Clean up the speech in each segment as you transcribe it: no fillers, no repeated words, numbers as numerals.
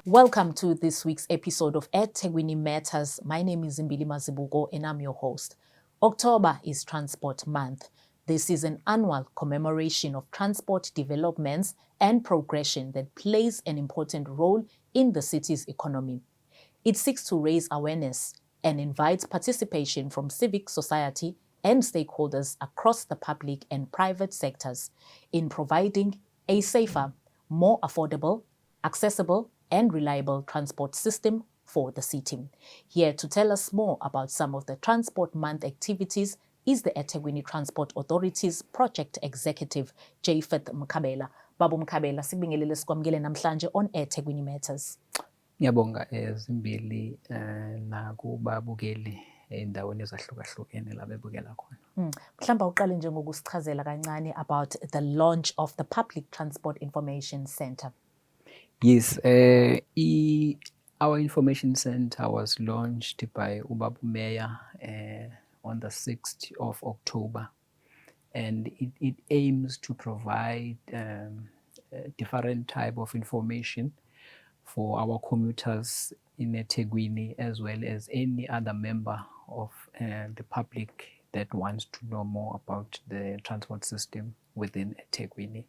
Welcome to this week's episode of eThekwini Matters. My name is Zimbili Mazibuko and I'm your host. October is Transport Month. This is an annual commemoration of transport developments and progression that plays an important role in the city's economy. It seeks to raise awareness and invites participation from civic society and stakeholders across the public and private sectors in providing a safer, more affordable, accessible, and reliable transport system for the city. Here to tell us more about some of the Transport Month activities is the eThekwini Transport Authority's Project Executive, Japheth Mkhabela. Babu Mkhabela, sikubingelele sikwamukele namhlanje on eThekwini Matters. Ngiyabonga Zimbili nakubabukeli endaweni ezahlukahlukene la bebukela khona. Mhlawumbe uqale nje ngokusichazela kancane about the launch of the Public Transport Information Center. Yes, our information center was launched by Ubaba Mayor on the 6th of October, and it aims to provide different type of information for our commuters in eThekwini as well as any other member of the public that wants to know more about the transport system within eThekwini.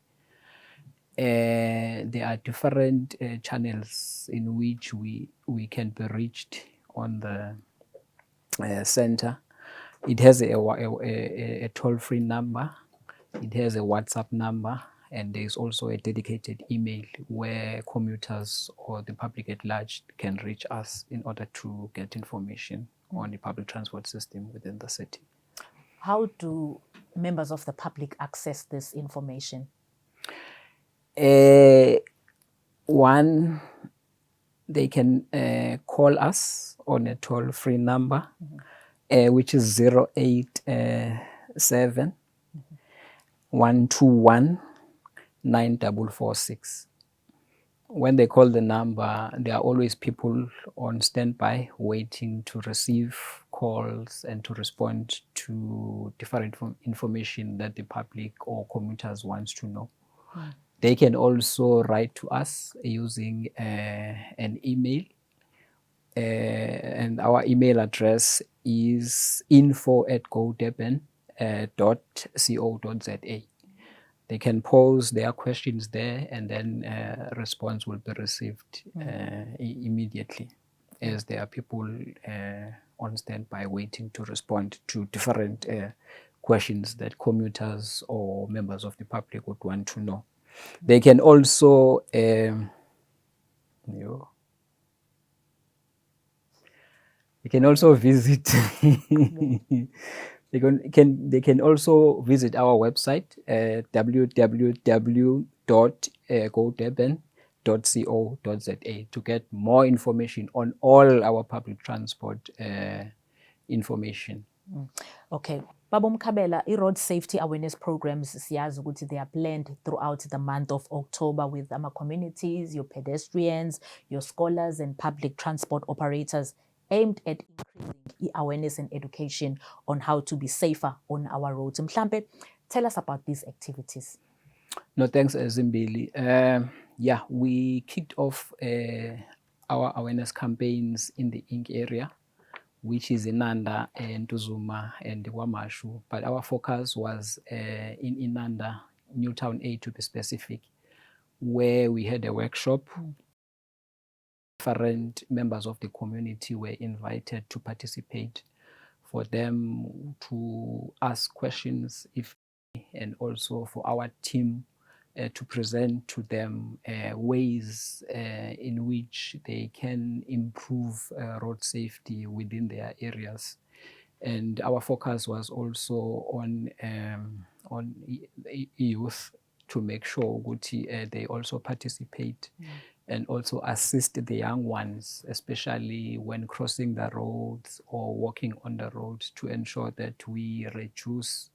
There are different channels in which we can be reached on the center. It has a toll-free number, it has a WhatsApp number, and there is also a dedicated email where commuters or the public at large can reach us in order to get information on the public transport system within the city. How do members of the public access this information? One, they can call us on a toll-free number, which is 087 121 9446. When they call the number, there are always people on standby waiting to receive calls and to respond to different information that the public or commuters wants to know. They can also write to us using an email, and our email address is info@godurban.co.za. They can pose their questions there, and then response will be received immediately, as there are people on standby waiting to respond to different questions that commuters or members of the public would want to know. They can also visit they can also visit our website www.godurban.co.za to get more information on all our public transport information. Okay. Babu Mkhabela, road safety awareness programs siyazi ukuthi they are planned throughout the month of October with our communities, your pedestrians, your scholars and public transport operators, aimed at increasing awareness and education on how to be safer on our roads. Mhlambe, tell us about these activities. No, thanks, Zimbili. We kicked off our awareness campaigns in the Ink area, which is Inanda and Ntuzuma and Wamashu. But our focus was in Inanda, Newtown A to be specific, where we had a workshop. Different members of the community were invited to participate, for them to ask questions and also for our team to present to them ways in which they can improve road safety within their areas. And our focus was also on youth, to make sure that they also participate and also assist the young ones, especially when crossing the roads or walking on the roads, to ensure that we reduce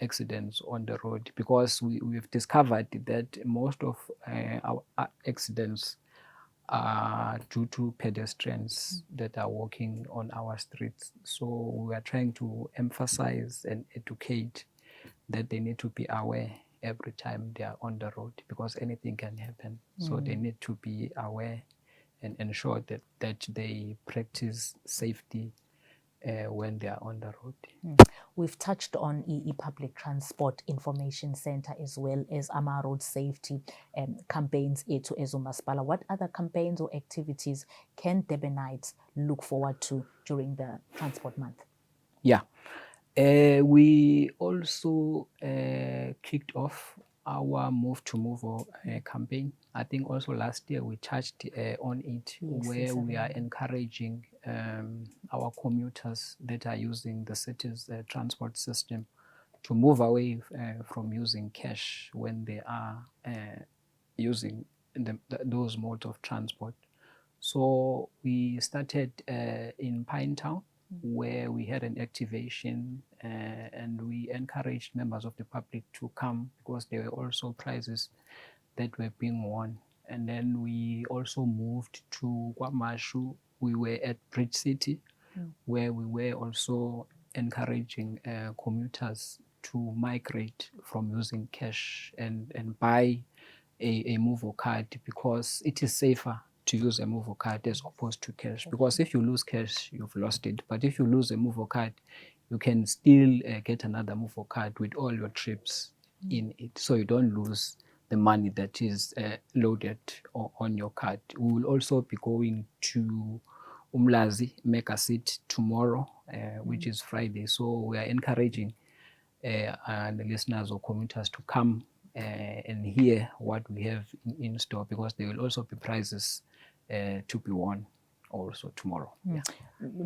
accidents on the road, because we've discovered that most of our accidents are due to pedestrians that are walking on our streets. So we are trying to emphasize and educate that they need to be aware every time they are on the road, because anything can happen. So they need to be aware and ensure that they practice safety when they are on the road. We've touched on public transport information center as well as AMA road safety campaigns to Ezumasipala. What other campaigns or activities can Durbanites look forward to during the transport month? Yeah, we also kicked off our Move to Move campaign. I think also last year we touched on it, where we are encouraging our commuters that are using the city's transport system to move away from using cash when they are using those modes of transport. So we started in Pinetown, where we had an activation and we encouraged members of the public to come, because there were also prizes that were being won. And then we also moved to KwaMashu. We were at Bridge City, where we were also encouraging commuters to migrate from using cash and buy a Movo card, because it is safer to use a Movo card as opposed to cash. Because if you lose cash, you've lost it. But if you lose a Movo card, you can still get another Movo card with all your trips in it. So you don't lose the money that is loaded on your card. We will also be going to Umlazi Mega Seat tomorrow, which is Friday. So we are encouraging the listeners or commuters to come and hear what we have in store, because there will also be prizes to be won also tomorrow. Yeah.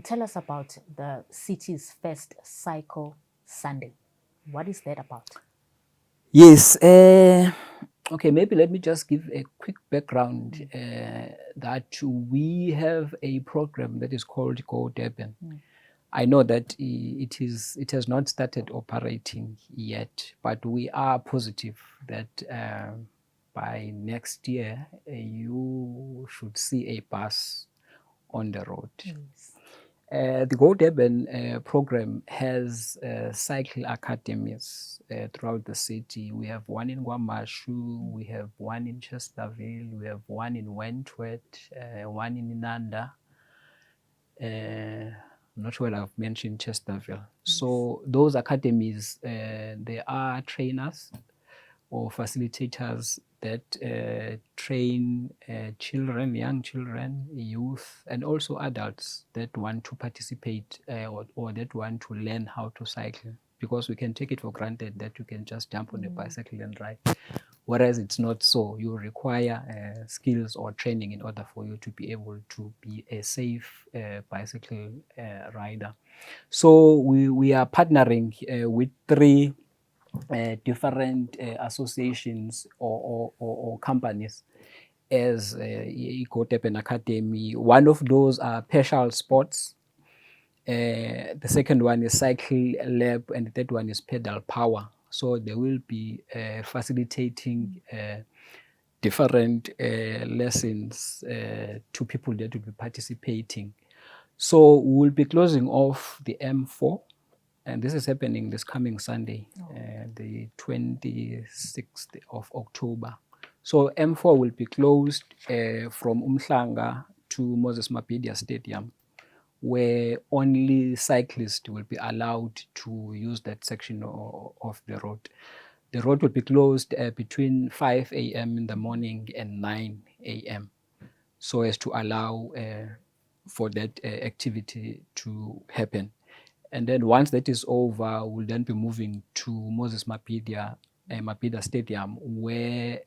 Tell us about the city's first Cycle Sunday. What is that about? Yes. Okay, maybe let me just give a quick background that we have a program that is called Go Durban. I know that it has not started operating yet, but we are positive that by next year you should see a bus on the road. Yes. The Go Durban program has cycle academies throughout the city. We have one in KwaMashu, we have one in Chesterville, we have one in Wentworth, one in Inanda. I'm not sure I've mentioned Chesterville. So those academies, there are trainers or facilitators that train children, young children, youth, and also adults that want to participate or that want to learn how to cycle. Because we can take it for granted that you can just jump on a bicycle and ride. Whereas it's not so. You require skills or training in order for you to be able to be a safe bicycle rider. So we are partnering with 3 different associations or companies as Go Durban Academy. One of those are Partial Sports. The second one is Cycle Lab, and the third one is Pedal Power. So they will be facilitating different lessons to people that will be participating. So we'll be closing off the M4, and this is happening this coming Sunday, the 26th of October. So M4 will be closed from Umhlanga to Moses Mabhida Stadium, where only cyclists will be allowed to use that section of the road. The road will be closed between 5 a.m. in the morning and 9 a.m. so as to allow for that activity to happen. And then once that is over, we'll then be moving to Moses Mabhida Stadium, where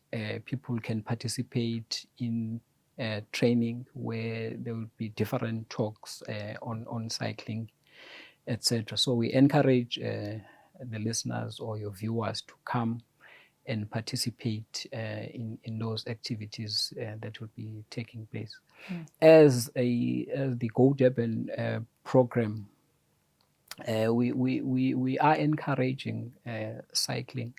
people can participate in training, where there will be different talks on cycling, etc. So we encourage the listeners or your viewers to come and participate in those activities that will be taking place. As the Go Durban program, we are encouraging cycling,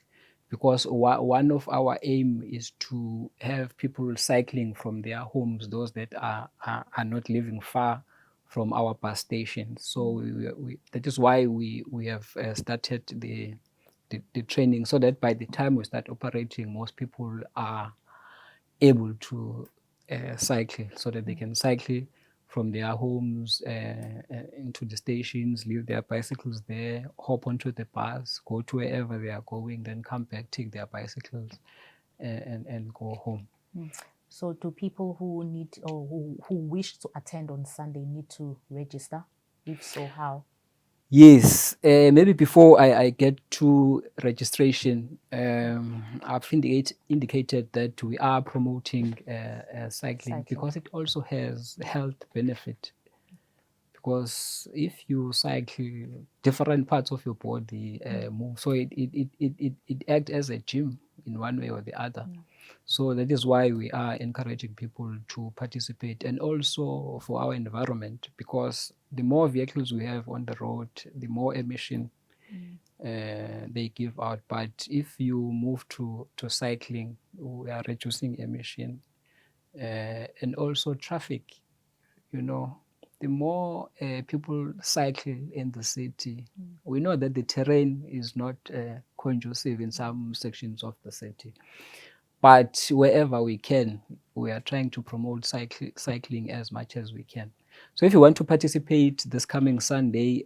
because one of our aim is to have people cycling from their homes, those that are not living far from our bus stations. So that is why we have started the training, so that by the time we start operating, most people are able to cycle, so that they can cycle from their homes into the stations, leave their bicycles there, hop onto the bus, go to wherever they are going, then come back, take their bicycles, and go home. So do people who need or who wish to attend on Sunday need to register? If so, how? Yes, maybe before I get to registration, I've indicated that we are promoting cycling because it also has health benefit. Because if you cycle, different parts of your body move, so it acts as a gym in one way or the other. So that is why we are encouraging people to participate, and also for our environment, because the more vehicles we have on the road, the more emission they give out. But if you move to cycling, we are reducing emission and also traffic. You know, the more people cycle in the city, we know that the terrain is not conducive in some sections of the city. But wherever we can, we are trying to promote cycling as much as we can. So if you want to participate this coming Sunday,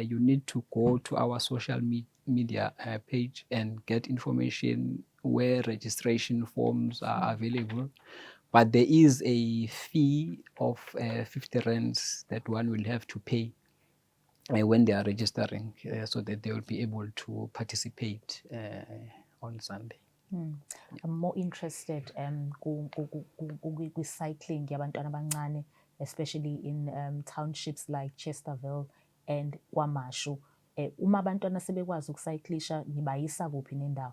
you need to go to our social media page and get information where registration forms are available. But there is a fee of 50 rands that one will have to pay when they are registering, so that they will be able to participate on Sunday. I'm more interested cycling yabantwana abancane, especially in townships like Chesterville and KwaMashu. Uma abantwana sebekwazi ukucyclisha nibayisa kuphi nendawo?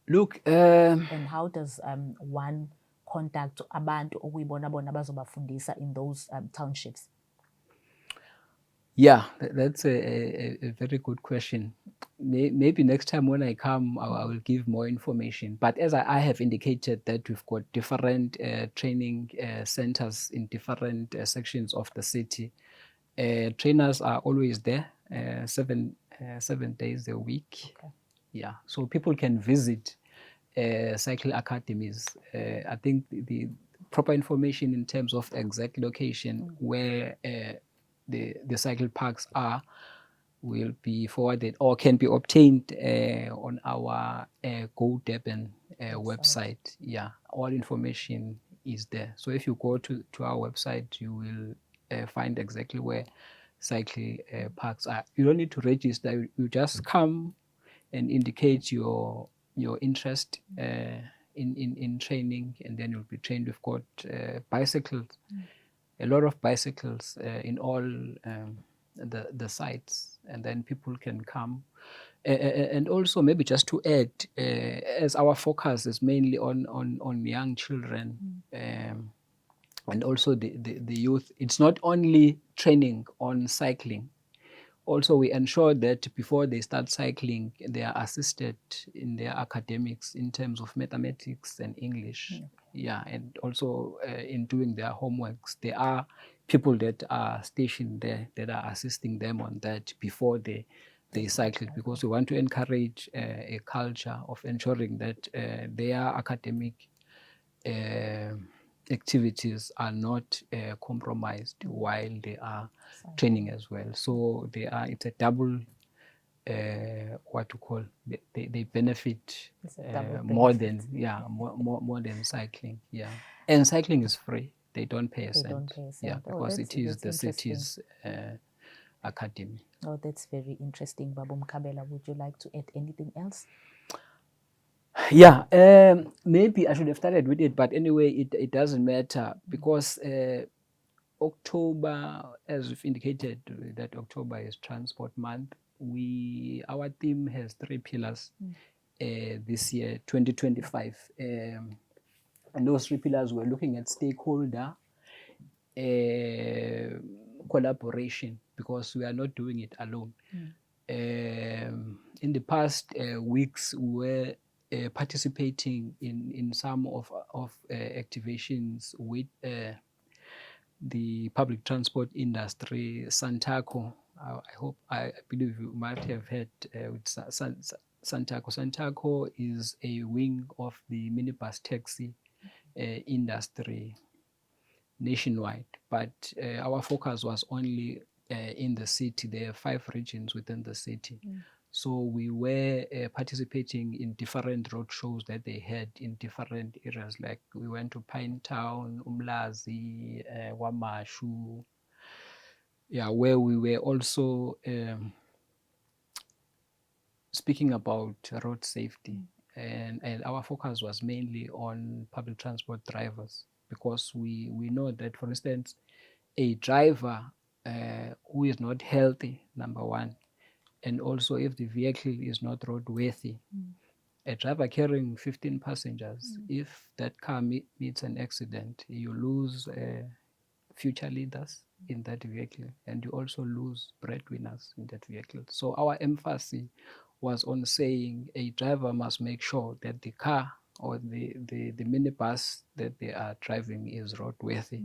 Look, and how does one contact abantu okuyibona bona bazobafundisa in those townships? Yeah, that's a very good question. Maybe next time when I come, I will give more information. But as I have indicated that we've got different training centers in different sections of the city. Trainers are always there, 7 days a week. Okay. Yeah, so people can visit cycle academies. I think the proper information in terms of exact location where the cycle parks are will be forwarded or can be obtained on our Go Durban website. Yeah, all information is there. So if you go to our website, you will find exactly where cycle parks are. You don't need to register. You just come and indicate your interest in training, and then you'll be trained. We've got bicycles, a lot of bicycles in all the sites, and then people can come. And also, maybe just to add, as our focus is mainly on young children and also the youth, it's not only training on cycling. Also, we ensure that before they start cycling, they are assisted in their academics in terms of mathematics and English. Yeah, and also in doing their homeworks. There are people that are stationed there that are assisting them on that before they cycle, because we want to encourage a culture of ensuring that their academic activities are not compromised while they are training as well. So it's a double what to call, they benefit more than more than cycling. Yeah, and cycling is free. They don't pay a cent. Yeah, because it is the city's academy. Oh, that's very interesting. Babu Mkabela, would you like to add anything else? Yeah, maybe I should have started with it, but anyway, it doesn't matter, because October, as we've indicated, that October is Transport Month. Our theme has 3 pillars this year, 2025. And those 3 pillars, we're looking at stakeholder collaboration, because we are not doing it alone. In the past weeks, we were participating in some of activations with the public transport industry, Santaco. I believe you might have heard with Santaco. Santaco is a wing of the minibus taxi industry nationwide, but our focus was only in the city. There are 5 regions within the city. So we were participating in different road shows that they had in different areas. Like we went to Pinetown, Umlazi, Wamashu, where we were also speaking about road safety. And our focus was mainly on public transport drivers, because we know that, for instance, a driver who is not healthy, number one, and also if the vehicle is not roadworthy, a driver carrying 15 passengers, if that car meets an accident, you lose future leaders in that vehicle, and you also lose breadwinners in that vehicle. So our emphasis was on saying a driver must make sure that the car or the minibus that they are driving is roadworthy.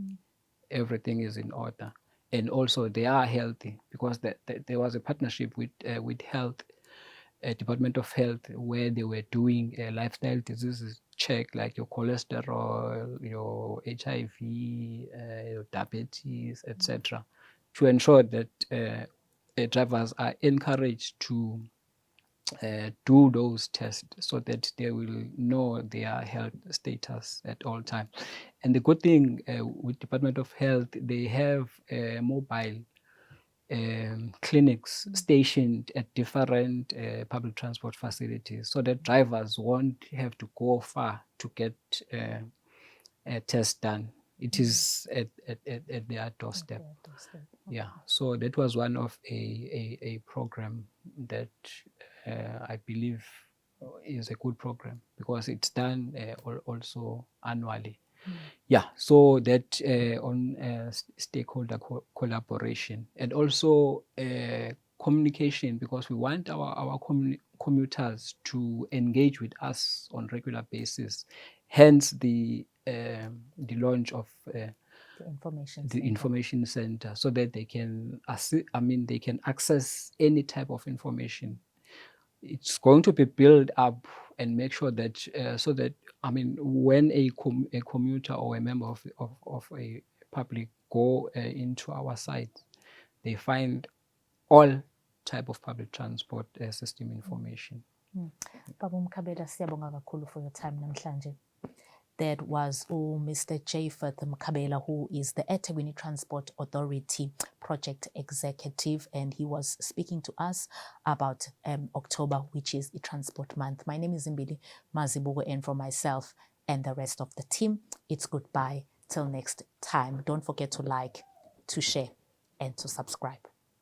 Everything is in order, and also they are healthy, because there was a partnership with health, Department of Health, where they were doing a lifestyle diseases check, like your cholesterol, your HIV, your diabetes, etc., to ensure that drivers are encouraged to do those tests, so that they will know their health status at all times. And the good thing with Department of Health, they have mobile clinics stationed at different public transport facilities, so that drivers won't have to go far to get a test done. It is at their doorstep. Yeah, so that was one of a program that I believe is a good program, because it's done also annually. Yeah, so that on stakeholder collaboration, and also communication, because we want our commuters to engage with us on regular basis. Hence the launch of the information center, so that they can they can access any type of information. It's going to be built up and make sure that so that when a commuter or a member of a public go into our site, they find all type of public transport system information. Baba Mkhabela, siyabonga kakhulu for your time namhlanje. That was Mr. Japheth Mkhabela, who is the eThekwini Transport Authority project executive, and he was speaking to us about October, which is the Transport Month. My name is Zimbili Mazibuko, and for myself and the rest of the team, it's goodbye till next time. Don't forget to like, to share, and to subscribe.